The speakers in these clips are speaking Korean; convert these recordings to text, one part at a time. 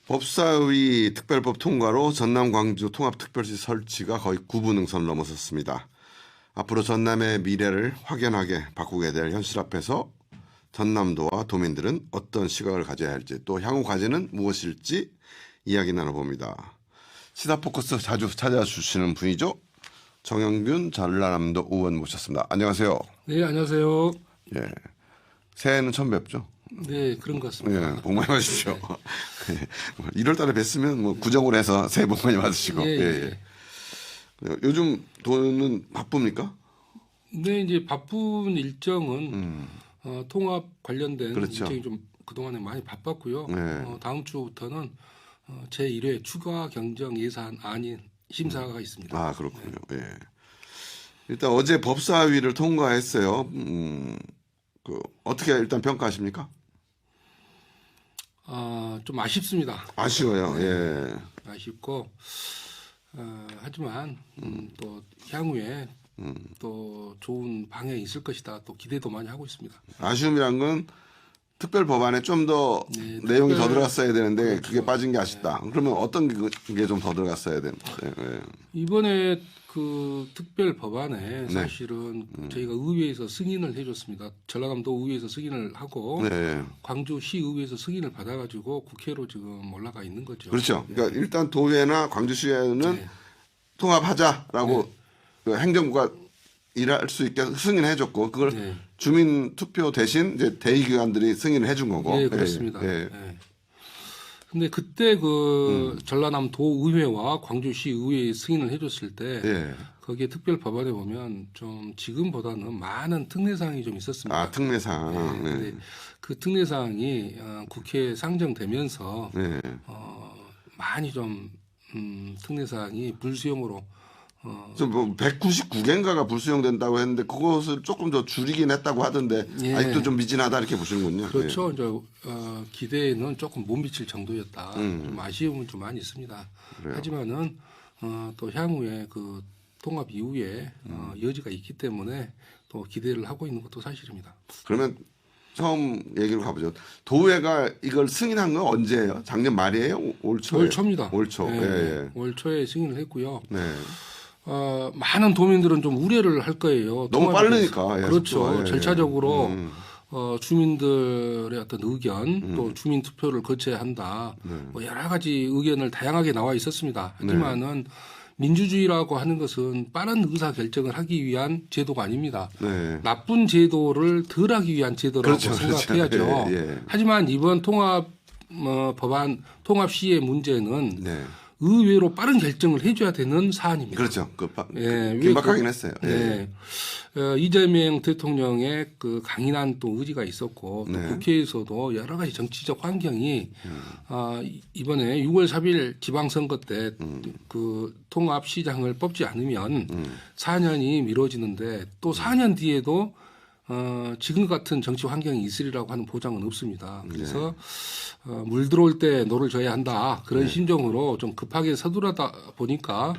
법사위 특별법 통과로 전남 광주 통합특별시 설치가 거의 9분응선을 넘어섰습니다. 앞으로 전남의 미래를 확연하게 바꾸게 될 현실 앞에서 전남도와 도민들은 어떤 시각을 가져야 할지 또 향후 과제는 무엇일지 이야기 나눠봅니다. 시사포커스 자주 찾아주시는 분이죠. 정영균 전라남도 의원 모셨습니다. 안녕하세요. 네, 안녕하세요. 예, 새해는 처음 뵙죠. 네, 그런 것 같습니다. 예, 복 많이 받으십시오. 1월 달에 뵀으면 뭐 구정을 해서 새해 복 많이 받으시고. 예, 예. 요즘 도는 바쁩니까? 네, 이제 바쁜 일정은 통합 관련된 그렇죠. 일정이 좀 그동안에 많이 바빴고요. 네. 다음 주부터는 제1회 추가 경정 예산안이 심사가 있습니다. 아, 그렇군요. 예. 일단 어제 법사위를 통과했어요. 어떻게 일단 평가하십니까? 좀 아쉽습니다. 아쉬워요. 예. 아쉽고 하지만 또 향후에 또 좋은 방향이 있을 것이다. 또 기대도 많이 하고 있습니다. 아쉬움이란 건 특별 법안에 좀 더 네, 내용이 더 들어갔어야 되는데 그렇죠. 그게 빠진 게 아쉽다. 그러면 어떤 게 좀 더 들어갔어야 되는데. 예. 이번에 그 특별 법안에 사실은 저희가 의회에서 승인을 해줬습니다. 전라남도 의회에서 승인을 하고 네. 광주시 의회에서 승인을 받아가지고 국회로 지금 올라가 있는 거죠. 그렇죠. 그러니까 일단 도회나 광주시에는 네. 통합하자라고 그 행정부가 일할 수 있게 승인해줬고 그걸 네. 주민 투표 대신 이제 대의기관들이 승인을 해준 거고. 네, 그렇습니다. 예. 네. 근데 그때 그 전라남도 의회와 광주시 의회에 승인을 해줬을 때 예. 거기에 특별 법안에 보면 좀 지금보다는 많은 특례사항이 좀 있었습니다. 아, 특례상. 네. 근데 그 특례사항이 국회에 상정되면서 네. 많이 좀 특례사항이 불수용으로 뭐 199개인가가 불수용된다고 했는데 그것을 조금 더 줄이긴 했다고 하던데 예. 아직도 좀 미진하다 이렇게 보시는군요. 그렇죠. 이제 기대에는 조금 못 미칠 정도였다. 좀 아쉬움은 좀 많이 있습니다. 그래요. 하지만은 또 향후에 그 통합 이후에 여지가 있기 때문에 또 기대를 하고 있는 것도 사실입니다. 그러면 처음 얘기로 가보죠. 도회가 이걸 승인한 건 언제예요? 작년 말이에요? 올 초에? 올 초입니다. 올 초. 네, 예. 올 초에 승인을 했고요. 네. 많은 도민들은 좀 우려를 할 거예요. 너무 통합에 빠르니까. 대해서. 예, 그렇죠. 속도가. 예. 절차적으로 주민들의 어떤 의견 또 주민 투표를 거쳐야 한다. 뭐 여러 가지 의견을 다양하게 나와 있었습니다. 하지만은 민주주의라고 하는 것은 빠른 의사 결정을 하기 위한 제도가 아닙니다. 네. 나쁜 제도를 덜하기 위한 제도라고 그렇죠, 생각해야죠. 그렇죠. 예. 하지만 이번 통합 법안 통합 시의 문제는 네. 의외로 빠른 결정을 해줘야 되는 사안입니다. 그렇죠. 예, 긴박하긴 했어요. 예. 이재명 대통령의 그 강인한 또 의지가 있었고 또 국회에서도 여러 가지 정치적 환경이 이번에 6월 3일 지방선거 때 그 통합시장을 뽑지 않으면 4년이 미뤄지는데 또 4년 뒤에도 지금 같은 정치 환경이 있으리라고 하는 보장은 없습니다. 그래서 물 들어올 때 노를 져야 한다. 그런 심정으로 좀 급하게 서두르다 보니까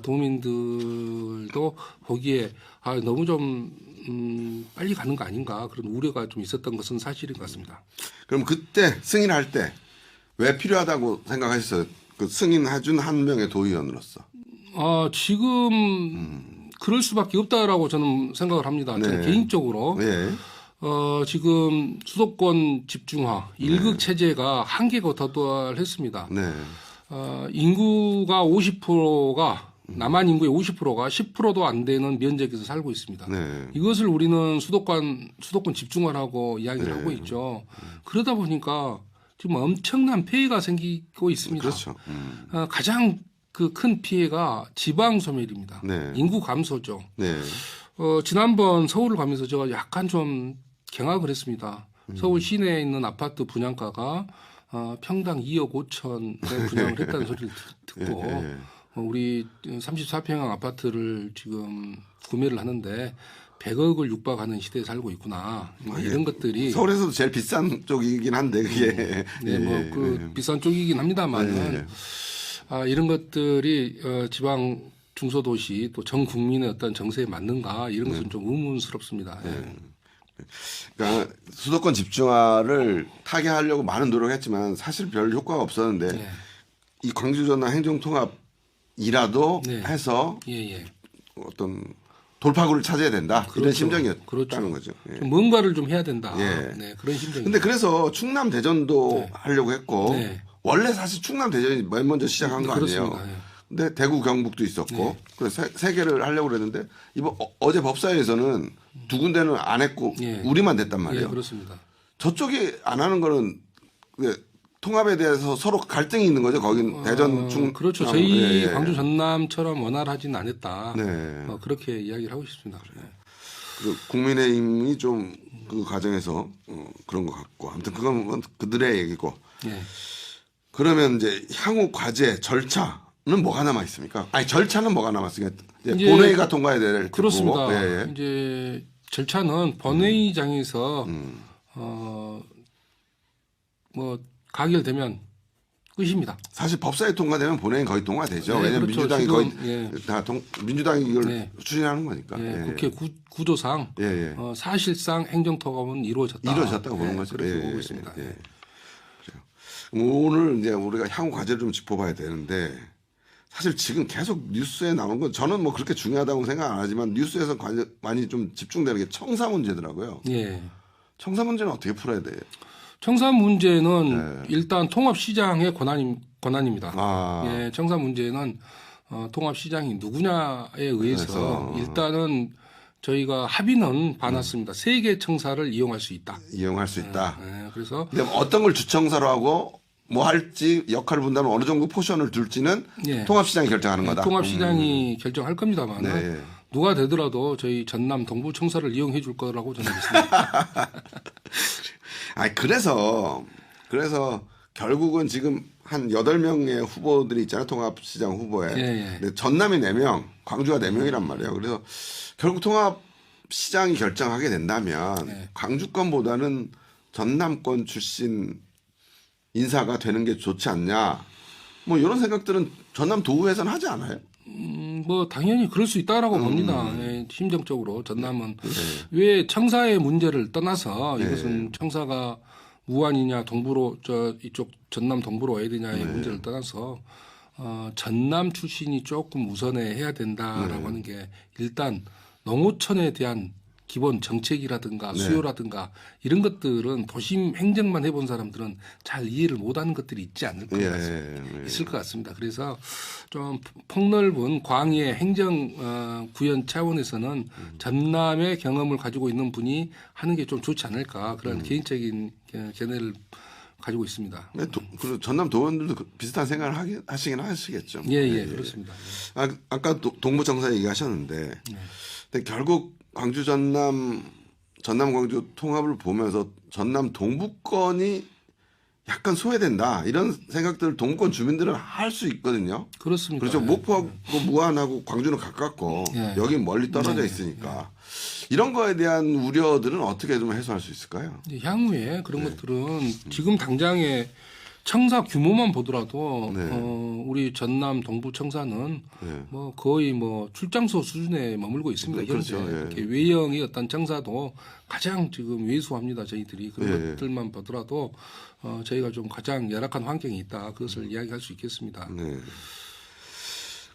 도민들도 보기에 너무 좀 빨리 가는 거 아닌가 그런 우려가 좀 있었던 것은 사실인 것 같습니다. 그럼 그때 승인할 때 왜 필요하다고 생각하셨어요? 그 승인해준 한 명의 도의원으로서. 지금 그럴 수밖에 없다라고 저는 생각을 합니다. 저는 개인적으로 네. 지금 수도권 집중화 일극 체제가 한계가 도달했습니다. 네. 인구가 50%가 남한 인구의 50%가 10%도 안 되는 면적에서 살고 있습니다. 네. 이것을 우리는 수도권 집중화라고 이야기를 하고 있죠. 그러다 보니까 지금 엄청난 폐해가 생기고 있습니다. 그렇죠. 가장 그 큰 피해가 지방 소멸입니다. 네. 인구 감소죠. 네. 지난번 서울을 가면서 제가 약간 좀 경악을 했습니다. 서울 시내에 있는 아파트 분양가가 평당 2억 5천에 분양을 했다는 소리를 듣고 우리 34평형 아파트를 지금 구매를 하는데 100억을 육박하는 시대에 살고 있구나. 이런 것들이 서울에서도 제일 비싼 쪽이긴 한데 그게 비싼 쪽이긴 합니다만 이런 것들이 지방 중소도시 또 전 국민의 어떤 정세에 맞는가 이런 것은 좀 의문스럽습니다. 그러니까 수도권 집중화를 타개하려고 많은 노력했지만 사실 별 효과가 없었는데 네. 이 광주 전남 행정통합이라도 네. 해서 예, 예. 어떤 돌파구를 찾아야 된다. 이런 그렇죠. 심정이었다는 그렇죠. 거죠. 예. 좀 뭔가를 좀 해야 된다. 예. 네, 그런 심정이. 근데 그래서 충남 대전도 하려고 했고 네. 원래 사실 충남 대전이 맨 먼저 시작한 거 아니에요. 그렇습니다. 예. 근데 대구 경북도 있었고 네. 그래서 세 개를 하려고 그랬는데 이번 어제 법사위에서는 두 군데는 안 했고 예. 우리만 됐단 예, 말이에요. 그렇습니다. 저쪽이 안 하는 거는 통합에 대해서 서로 갈등이 있는 거죠. 거긴 대전 충 그렇죠. 남, 저희 예, 예. 광주 전남처럼 원활하지는 않았다. 네. 그렇게 이야기를 하고 싶습니다. 네. 그 국민의힘이 좀 그 과정에서 그런 것 같고 아무튼 그건 그들의 얘기고 예. 그러면 이제 향후 과제 절차는 뭐가 남아 있습니까? 아니 절차는 뭐가 남았습니까? 이제 이제 본회의가 통과해야 될 그렇습니다. 거고. 예, 예. 이제 절차는 본회의장에서 뭐 가결되면 끝입니다. 사실 법사위 통과되면 본회의 거의 통과되죠. 네, 왜냐하면 그렇죠. 민주당이 지금, 거의 다 민주당이 이걸 네. 추진하는 거니까. 예, 예, 국회 구조상 예, 예. 사실상 행정통합은 이루어졌다. 이루어졌다고 보는 거죠. 그렇게 예, 보고 예, 있습니다. 예. 그래요. 오늘 이제 우리가 향후 과제를 좀 짚어봐야 되는데 사실 지금 계속 뉴스에 나오는 건 저는 뭐 그렇게 중요하다고 생각 안 하지만 뉴스에서 많이 좀 집중되는 게 청사 문제더라고요. 예. 청사 문제는 어떻게 풀어야 돼요? 청사 문제는 일단 통합시장의 권한입니다. 아. 예, 청사 문제는 통합시장이 누구냐에 의해서 일단은 저희가 합의는 봐놨습니다. 3개 청사를 이용할 수 있다. 이용할 수 있다. 예, 그래서 근데 어떤 걸 주청사로 하고 뭐 할지 역할을 분담을 어느 정도 포션을 둘지는 예. 통합시장이 결정하는 거다. 통합시장이 결정할 겁니다만 네. 누가 되더라도 저희 전남 동부 청사를 이용해 줄 거라고 저는 믿습니다. 아니 그래서 결국은 지금 한 8명의 후보들이 있잖아요. 통합시장 후보에. 예, 예. 근데 전남이 4명, 광주가 4명이란 말이에요. 그래서 결국 통합시장이 결정하게 된다면 네. 광주권보다는 전남권 출신 인사가 되는 게 좋지 않냐. 뭐 이런 생각들은 전남 도의회에서는 하지 않아요? 뭐 당연히 그럴 수 있다라고 봅니다. 예, 심정적으로 전남은 왜 청사의 문제를 떠나서 이것은 청사가 무안이냐 동부로 이쪽 전남 동부로 와야 되냐의 문제를 떠나서 전남 출신이 조금 우선해야 된다라고 하는 게 일단 농어촌에 대한 기본 정책이라든가 수요라든가 이런 것들은 도심 행정만 해본 사람들은 잘 이해를 못하는 것들이 있지 않을 것 같습니다. 있을 것 같습니다. 그래서 좀 폭넓은 광의 행정 구현 차원에서는 전남의 경험을 가지고 있는 분이 하는 게 좀 좋지 않을까 그런 개인적인 견해를 가지고 있습니다. 그리고 전남 도원들도 비슷한 생각을 하시긴 하시겠죠. 예, 그렇습니다. 아까 동부청사 얘기하셨는데 근데 결국 광주 전남 광주 통합을 보면서 전남 동부권이 약간 소외된다 이런 생각들을 동부권 주민들은 할 수 있거든요. 그렇습니다. 그렇죠. 목포하고 무안하고 광주는 가깝고 여긴 멀리 떨어져 있으니까 이런 거에 대한 우려들은 어떻게 좀 해소할 수 있을까요? 향후에 그런 것들은 지금 당장에 청사 규모만 보더라도 우리 전남 동부 청사는 뭐 거의 뭐 출장소 수준에 머물고 있습니다. 현재 그렇죠. 이렇게 외형의 어떤 청사도 가장 지금 왜소합니다. 저희들이 그런 것들만 보더라도 저희가 좀 가장 열악한 환경이 있다. 그것을 이야기할 수 있겠습니다. 네.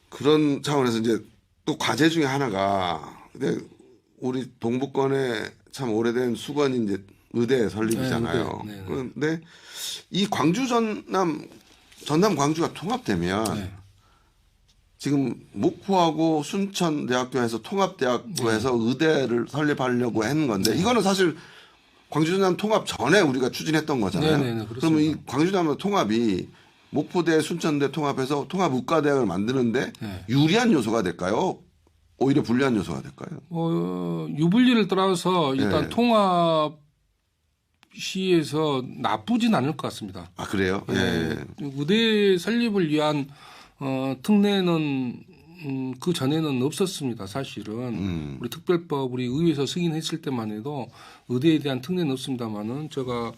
그런 차원에서 이제 또 과제 중에 하나가 근데 우리 동부권에 참 오래된 수건이 이제 의대 설립이잖아요. 네. 그런데 이 광주 전남 광주가 통합되면 지금 목포하고 순천대학교에서 통합대학교에서 의대를 설립하려고 했는 건데 이거는 사실 광주 전남 통합 전에 우리가 추진했던 거잖아요. 그러면 이 광주 전남 통합이 목포대 순천대 통합해서 통합의과대학을 만드는데 유리한 요소가 될까요? 오히려 불리한 요소가 될까요? 유불리를 떠나서 일단 통합 시에서 나쁘진 않을 것 같습니다. 아 그래요? 의대 설립을 위한 특례는 그 전에는 없었습니다. 사실은 우리 특별법 우리 의회에서 승인했을 때만 해도 의대에 대한 특례는 없습니다만은 제가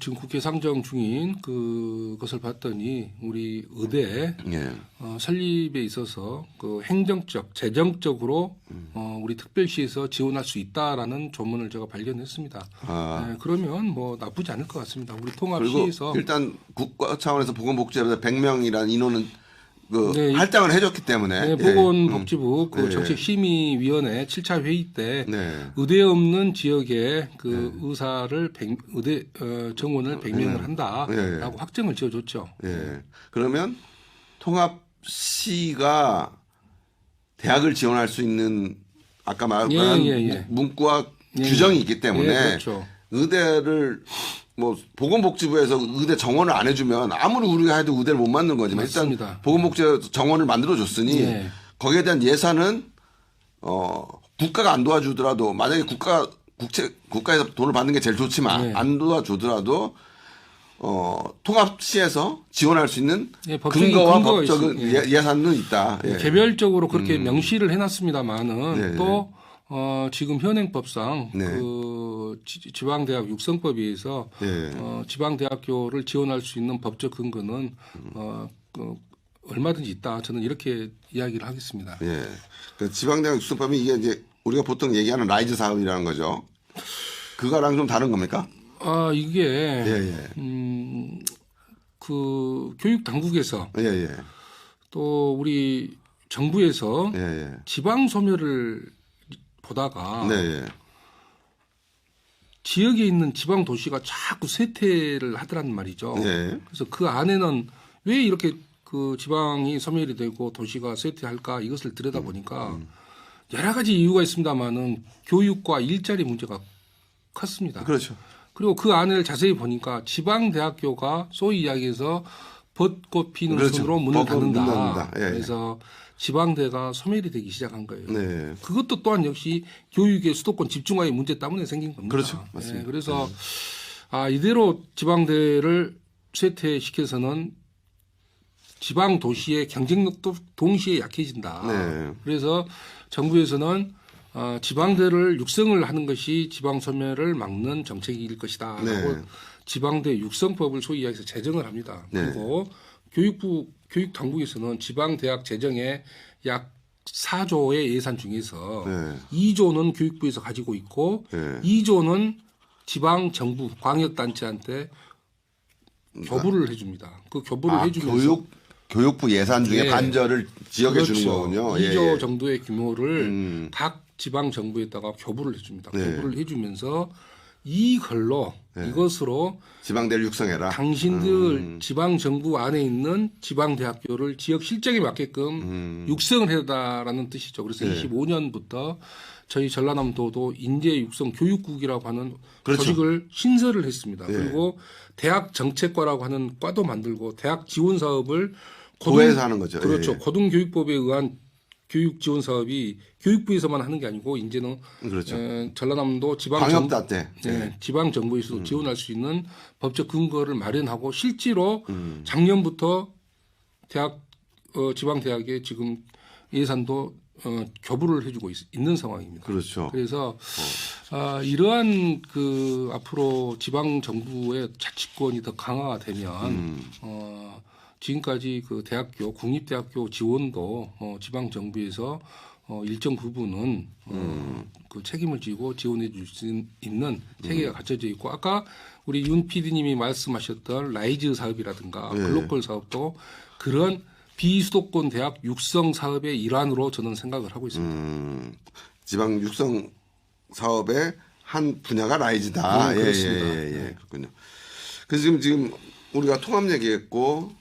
지금 국회 상정 중인 그것을 봤더니 우리 의대 예. 설립에 있어서 그 행정적, 재정적으로 우리 특별시에서 지원할 수 있다라는 조문을 제가 발견했습니다. 네, 그러면 뭐 나쁘지 않을 것 같습니다. 우리 그리고 통합시에서 일단 국가 차원에서 보건복지부에서 100명이라는 인원은 네, 할당을 해줬기 때문에 네, 보건복지부 그 정책심의위원회 7차 회의 때 네. 의대 없는 지역에 그 의사를 의대 정원을 100명을 한다라고 확정을 지어줬죠. 예. 그러면 통합시가 대학을 지원할 수 있는 아까 말한 문구와 규정이 있기 때문에 그렇죠. 의대를 뭐 보건복지부에서 의대 정원을 안 해주면 아무리 우리가 해도 의대를 못 만든 거지만 맞습니다. 일단 보건복지부에서 정원을 만들어 줬으니 거기에 대한 예산은 국가가 안 도와주더라도 만약에 국가에서 돈을 받는 게 제일 좋지만 안 도와주더라도 통합시에서 지원할 수 있는 근거와 법적인 예산은 있다. 예. 개별적으로 그렇게 명시를 해놨습니다만은 또 지금 현행법상 그 지방대학 육성법에 의해서 지방대학교를 지원할 수 있는 법적 근거는 얼마든지 있다. 저는 이렇게 이야기를 하겠습니다. 예. 그 지방대학 육성법이 이게 이제 우리가 보통 얘기하는 라이즈 사업이라는 거죠. 그거랑 좀 다른 겁니까? 이게 그 교육 당국에서 또 우리 정부에서 지방 소멸을 보다가 지역에 있는 지방 도시가 자꾸 쇠퇴를 하더란 말이죠. 그래서 그 안에는 왜 이렇게 그 지방이 소멸이 되고 도시가 쇠퇴할까 이것을 들여다보니까 여러 가지 이유가 있습니다만은 교육과 일자리 문제가 컸습니다. 그렇죠. 그리고 그 안을 자세히 보니까 지방 대학교가 소위 이야기해서 벚꽃 피는 손으로 문을 닫는다. 그래서 지방대가 소멸이 되기 시작한 거예요. 그것도 또한 역시 교육의 수도권 집중화의 문제 때문에 생긴 겁니다. 그렇죠. 맞습니다. 그래서 이대로 지방대를 쇠퇴시켜서는 지방 도시의 경쟁력도 동시에 약해진다. 그래서 정부에서는 지방대를 육성을 하는 것이 지방 소멸을 막는 정책일 것이다. 라고 지방대 육성법을 소위 이야기해서 제정을 합니다. 그리고 교육 당국에서는 지방대학 재정에 약 4조의 예산 중에서 2조는 교육부에서 가지고 있고 2조는 지방 정부 광역단체한테 교부를 해줍니다. 그 교부를 해주면서 교육부 예산 중에 반절을 지역에 주는 거군요. 2조 정도의 규모를 각 지방 정부에다가 교부를 해줍니다. 교부를 해주면서 이것으로 지방대를 육성해라. 당신들 지방 정부 안에 있는 지방 대학교를 지역 실정에 맞게끔 육성을 해다라는 뜻이죠. 그래서 25년부터 저희 전라남도도 인재 육성 교육국이라고 하는 조직을 신설을 했습니다. 그리고 대학 정책과라고 하는 과도 만들고 대학 지원 사업을 도에서 하는 거죠. 그렇죠. 고등교육법에 의한 교육 지원 사업이 교육부에서만 하는 게 아니고 이제는 전라남도 광역단 때 지방 정부에서도 지원할 수 있는 법적 근거를 마련하고 실제로 작년부터 대학 지방 대학에 지금 예산도 교부를 해주고 있는 상황입니다. 그렇죠. 그래서 이러한 그 앞으로 지방 정부의 자치권이 더 강화가 되면 지금까지 그 대학교 국립대학교 지원도 지방 정부에서 일정 부분은 그 책임을 지고 지원해 줄 수 있는 체계가 갖춰져 있고 아까 우리 윤 PD님이 말씀하셨던 라이즈 사업이라든가 글로컬 사업도 그런 비수도권 대학 육성 사업의 일환으로 저는 생각을 하고 있습니다. 지방 육성 사업의 한 분야가 라이즈다. 그렇습니다. 그렇군요. 그래서 지금 우리가 통합 얘기했고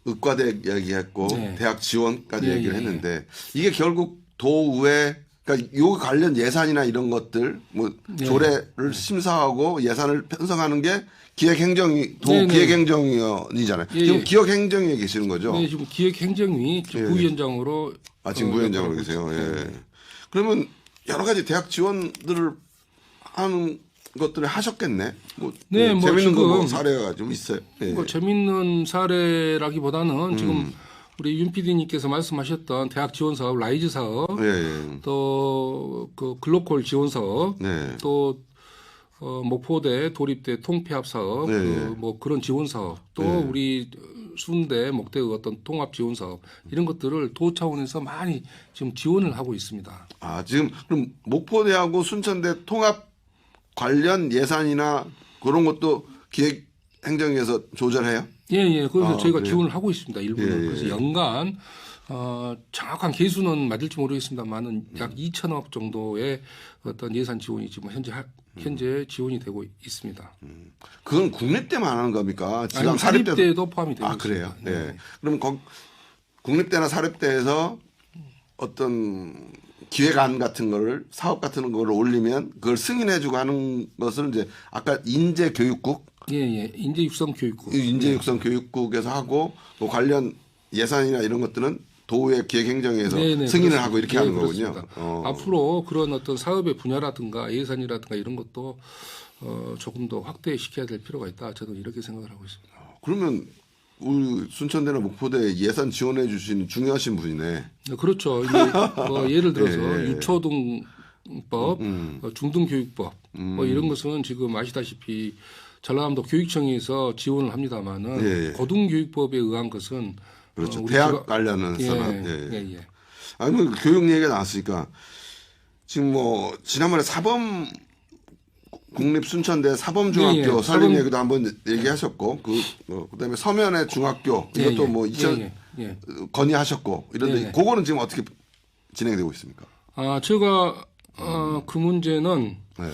의과대 얘기했고 대학 지원까지 얘기를 했는데 이게 결국 도의회 그러니까 요 관련 예산이나 이런 것들 뭐 조례를 심사하고 예산을 편성하는 게 기획행정위 기획행정위원이잖아요. 지금 기획행정위에 계시는 거죠? 네, 지금 기획행정위 부위원장으로 지금 부위원장으로 계세요. 그러면 여러 가지 대학 지원들을 하는 것들을 하셨겠네. 뭐 재밌는 거 사례가 좀 있어요. 뭐 재밌는 사례라기보다는 지금 우리 윤 PD님께서 말씀하셨던 대학 지원 사업, 라이즈 사업, 또 그 글로컬 지원 사업, 또 목포대 도립대 통폐합 사업, 네. 뭐 그런 지원 사업, 또 네. 우리 순대 목대의 어떤 통합 지원 사업 이런 것들을 도 차원에서 많이 지금 지원을 하고 있습니다. 아, 지금 그럼 목포대하고 순천대 통합 관련 예산이나 그런 것도 기획행정위에서 조절해요? 예. 그래서 저희가 네. 지원을 하고 있습니다. 일부는. 예. 그래서 연간 정확한 개수는 맞을지 모르겠습니다만은 약 2천억 정도의 어떤 예산 지원이 지금 현재 지원이 되고 있습니다. 그건 국립대만 하는 겁니까? 지방 아니, 사립대도 포함이 되고 아, 그래요? 있습니다. 네. 그럼 국립대나 사립대에서 어떤 기획안 같은 거를 사업 같은 거를 올리면 그걸 승인해주고 하는 것을 이제 아까 인재교육국 예. 인재육성교육국. 인재육성교육국에서 하고 뭐 관련 예산이나 이런 것들은 도의 기획행정위에서 네네, 승인을 그렇습니다. 하고 이렇게 네, 하는 거군요. 그렇습니다. 앞으로 그런 어떤 사업의 분야라든가 예산이라든가 이런 것도 조금 더 확대시켜야 될 필요가 있다. 저는 이렇게 생각을 하고 있습니다. 그러면 우리 순천대나 목포대 예산 지원해 주시는 중요하신 분이네. 네, 그렇죠. 이제 뭐 예를 들어서 예. 유초등법, 중등교육법 뭐 이런 것은 지금 아시다시피 전라남도 교육청에서 지원을 합니다만은 예. 고등교육법에 의한 것은 그렇죠. 우리 대학 관련해서는. 예. 아니 뭐 교육 얘기가 나왔으니까 지금 뭐 지난번에 사범 국립 순천대 사범중학교 예. 설립 사범- 얘기도 한번 얘기하셨고 그다음에 서면의 중학교 이것도 예. 뭐 2000 예. 건의하셨고 이런데 예. 그거는 지금 어떻게 진행되고 있습니까? 제가 그 문제는 네.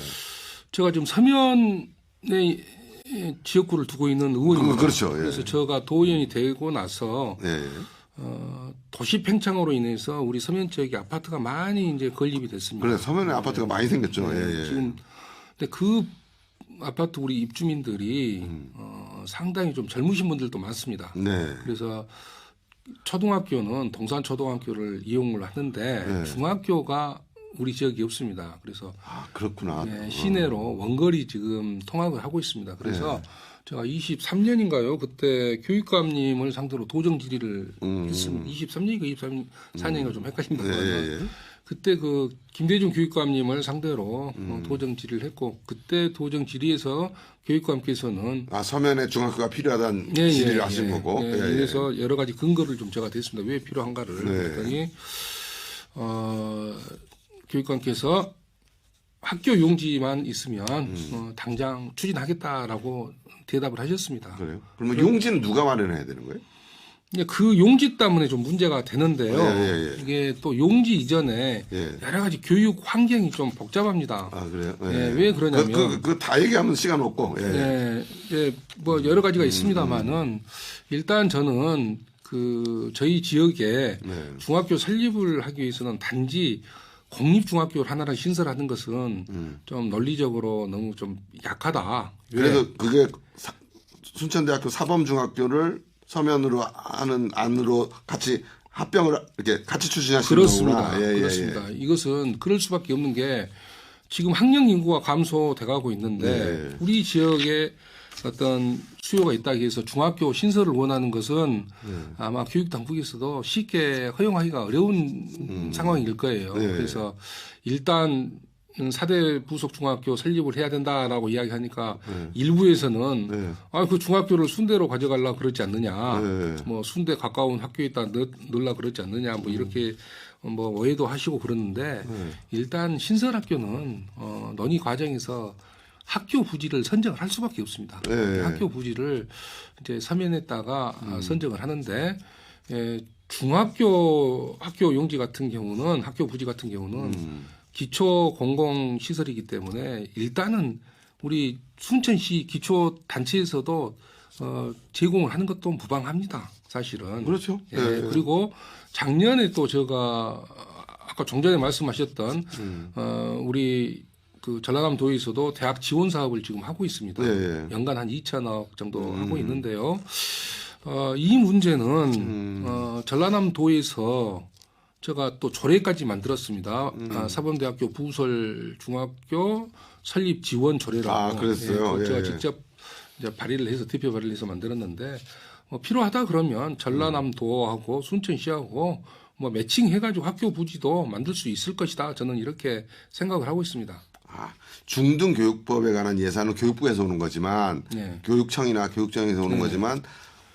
제가 지금 서면에 지역구를 두고 있는 의원입니다. 그렇죠. 예. 그래서 제가 도의원이 되고 나서 네. 도시 팽창으로 인해서 우리 서면 지역에 아파트가 많이 이제 건립이 됐습니다. 그래 서면에 아파트가 많이 생겼죠. 예. 지금 근데 그 아파트 우리 입주민들이 상당히 좀 젊으신 분들도 많습니다. 네. 그래서 초등학교는 동산 초등학교를 이용을 하는데 네. 중학교가 우리 지역이 없습니다. 그래서 아 그렇구나. 시내로 원거리 지금 통학을 하고 있습니다. 그래서 제가 23년인가요? 그때 교육감님을 상대로 도정 질의를 했습니다. 23년인가 24년인가 좀 헷갈립니다. 예. 그때 그 김대중 교육감님을 상대로 도정 질의를 했고 그때 도정 질의에서 교육감께서는 아 서면에 중학교가 필요하다는 질의를 하신 거고. 예. 그래서 여러 가지 근거를 좀 제가 댔습니다. 왜 필요한가를 그랬더니 교육감께서 학교 용지만 있으면 당장 추진하겠다라고 대답을 하셨습니다. 그래요? 그러면 용지는 누가 마련해야 되는 거예요? 그 용지 때문에 좀 문제가 되는데요. 예. 이게 또 용지 이전에 예. 여러 가지 교육 환경이 좀 복잡합니다. 아 그래요? 왜 그러냐면 그 다 얘기하면 시간 없고. 뭐 여러 가지가 있습니다만은 일단 저는 그 저희 지역에 중학교 설립을 하기 위해서는 단지 공립중학교를 하나를 신설하는 것은 좀 논리적으로 너무 좀 약하다. 그래서 그게 순천대학교 사범중학교를 서면으로 하는 안으로 같이 합병을 이렇게 같이 추진하시는 거구나. 그렇습니다. 이것은 그럴 수밖에 없는 게 지금 학령 인구가 감소돼가고 있는데 우리 지역에 어떤 수요가 있다고 해서 중학교 신설을 원하는 것은 아마 교육당국에서도 쉽게 허용하기가 어려운 상황일 거예요. 그래서 일단 4대 부속 중학교 설립을 해야 된다라고 이야기하니까 일부에서는 그 중학교를 순대로 가져가려고 그러지 않느냐, 뭐 순대 가까운 학교에다 넣으려고 그러지 않느냐, 뭐 이렇게 뭐 오해도 하시고 그러는데 일단 신설 학교는 논의 과정에서 학교 부지를 선정을 할 수밖에 없습니다. 학교 부지를 이제 서면에다가 선정을 하는데 중학교 학교 용지 같은 경우는 학교 부지 같은 경우는 기초 공공 시설이기 때문에 일단은 우리 순천시 기초 단체에서도 제공을 하는 것도 무방합니다. 사실은. 그렇죠. 그리고 작년에 또 제가 아까 좀 전에 말씀하셨던 우리 그 전라남도에서도 대학 지원 사업을 지금 하고 있습니다. 연간 한 2천억 정도 하고 있는데요. 이 문제는 전라남도에서 제가 또 조례까지 만들었습니다. 사범대학교 부설 중학교 설립 지원 조례라고. 그랬어요. 제가 직접 이제 발의를 해서 대표 발의를 해서 만들었는데 필요하다 그러면 전라남도하고 순천시하고 뭐 매칭해가지고 학교 부지도 만들 수 있을 것이다. 저는 이렇게 생각을 하고 있습니다. 중등교육법에 관한 예산은 교육부에서 오는 거지만 네. 교육청이나 교육청에서 오는 거지만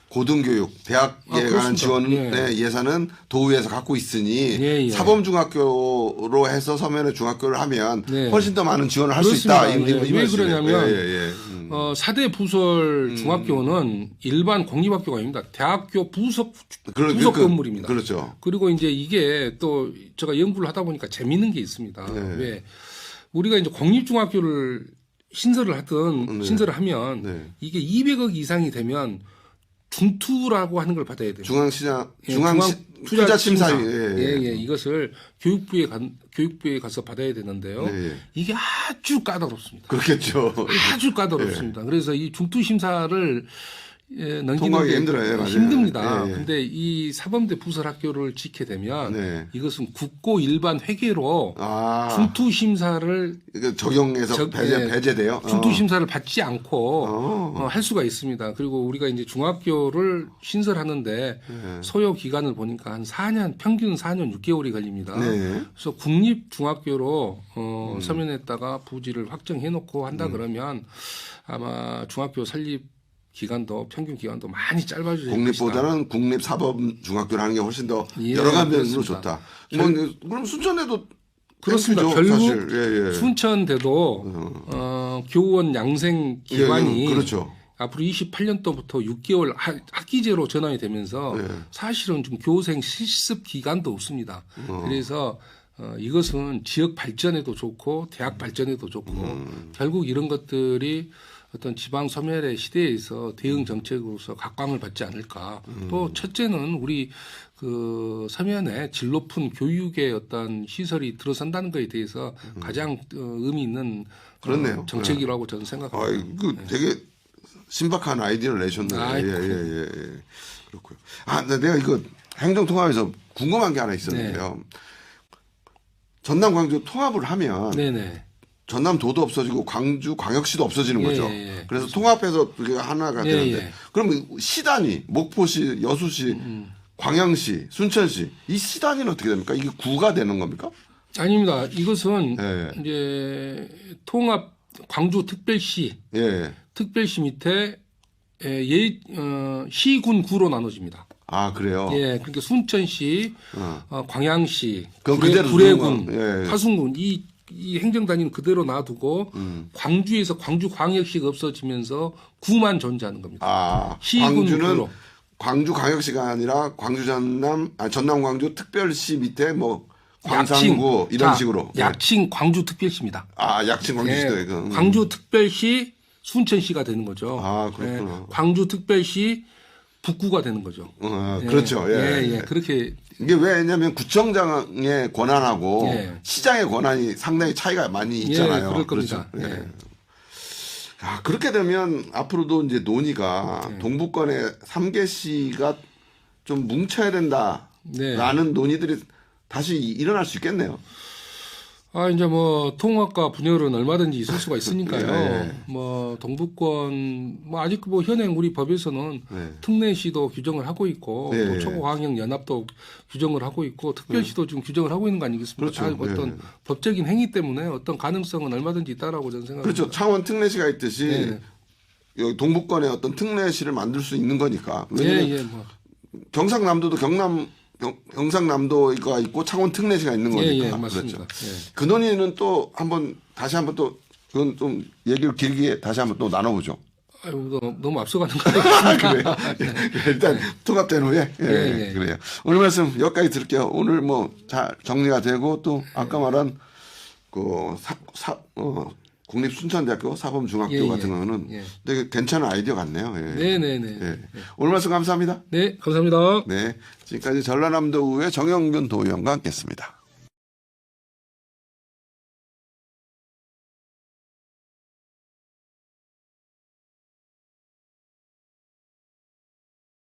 고등교육, 대학에 관한 그렇습니다. 지원의 예산은 도의회에서 갖고 있으니 예. 사범중학교로 해서 서면에 중학교를 하면 네. 훨씬 더 많은 지원을 할 수 있다. 그렇습니다. 왜 그러냐면 예. 4대 부설 중학교는 일반 공립학교가 아닙니다. 대학교 부속 건물입니다. 그렇죠. 그리고 이제 이게 또 제가 연구를 하다 보니까 재미있는 게 있습니다. 네. 왜 우리가 이제 공립중학교를 신설을 하면 네. 이게 200억 이상이 되면 중투라고 하는 걸 받아야 돼요. 중앙시장 예, 투자심사위 예, 이것을 교육부에 가서 받아야 되는데요. 네. 이게 아주 까다롭습니다. 그렇겠죠. 아주 까다롭습니다. 그래서 이 중투 심사를 넘기는 통과하기 게 힘들어요. 맞아요. 힘듭니다. 예. 근데 이 사범대 부설학교를 짓게 되면 네. 이것은 국고 일반 회계로 중투 심사를 적용해서 배제돼요. 중투 심사를 받지 않고 할 수가 있습니다. 그리고 우리가 이제 중학교를 신설하는데 소요 기간을 보니까 한 4년, 평균 4년 6개월이 걸립니다. 네. 그래서 국립 중학교로 서면에다가 부지를 확정해 놓고 한다 그러면 아마 중학교 설립 기간도 평균 기간도 많이 짧아질 공립보다는 국립 사범 중학교를 하는 게 훨씬 더 여러 가지로 좋다. 그럼 순천에도 그렇습니다. 땡큐죠, 결국 사실. 순천대도 교원 양생 기관이 그렇죠. 앞으로 28년도부터 6개월 학기제로 전환이 되면서 사실은 좀 교생 실습 기간도 없습니다. 그래서 이것은 지역 발전에도 좋고 대학 발전에도 좋고 결국 이런 것들이 어떤 지방 소멸의 시대에서 대응 정책으로서 각광을 받지 않을까. 또 첫째는 우리 그 서면에 질 높은 교육의 어떤 시설이 들어선다는 것에 대해서 가장 의미 있는 그렇네요. 정책이라고 저는 생각합니다. 되게 신박한 아이디어를 내셨네요. 예. 그렇고요. 내가 이거 행정통합에서 궁금한 게 하나 있었는데요. 전남 광주 통합을 하면 네네. 전남도도 없어지고 광주 광역시도 없어지는 거죠. 그래서 그렇습니다. 통합해서 그게 하나가 되는데 그럼 시단위 목포시, 여수시, 광양시, 순천시 이 시단위는 어떻게 됩니까? 이게 구가 되는 겁니까? 아닙니다. 이것은 이제 통합 광주특별시 특별시 밑에 시군구로 나눠집니다. 그래요? 예, 그러니까 순천시, 광양시, 그대로 구례군, 화순군 이 행정단위는 그대로 놔두고 광주에서 광주광역시가 없어지면서 구만 존재하는 겁니다. 광주는 광주광역시가 아니라 전남 광주 특별시 밑에 뭐 광산구 이런 식으로. 약칭 광주특별시입니다. 약칭 광주시도. 광주특별시 순천시가 되는 거죠. 그렇구나. 광주특별시 북구가 되는 거죠. 그렇죠. 그렇게. 이게 왜냐하면 구청장의 권한하고 시장의 권한이 상당히 차이가 많이 있잖아요. 그럴 겁니다. 그렇죠. 그렇게 되면 앞으로도 이제 논의가 동부권의 3개시가 좀 뭉쳐야 된다라는 논의들이 다시 일어날 수 있겠네요. 이제 뭐 통합과 분열은 얼마든지 있을 수가 있으니까요. 뭐 동부권 뭐 아직 뭐 현행 우리 법에서는 특례시도 규정을 하고 있고 또 초고학령 연합도 규정을 하고 있고 특별시도 지금 규정을 하고 있는 거 아니겠습니까? 그렇죠. 어떤 법적인 행위 때문에 어떤 가능성은 얼마든지 있다라고 저는 생각합니다. 그렇죠. 창원 특례시가 있듯이 여기 동부권에 어떤 특례시를 만들 수 있는 거니까. 왜냐면 경상남도도 경상남도가 있고 창원 특례시가 있는 거니까. 맞습니다. 그렇죠. 그 논의는 또 다시 한번 또 그건 좀 얘기를 길게 다시 한번 또 나눠보죠. 너무 앞서가는 거 같습니다. 그래요. 일단 통합된 후에 그래요. 오늘 말씀 여기까지 들을게요. 오늘 뭐 잘 정리가 되고 또 아까 말한 그 국립순천대학교 사범중학교 같은 거는 되게 괜찮은 아이디어 같네요. 오늘 말씀 감사합니다. 네, 감사합니다. 네, 지금까지 전라남도의회 정영균 도의원과 함께했습니다.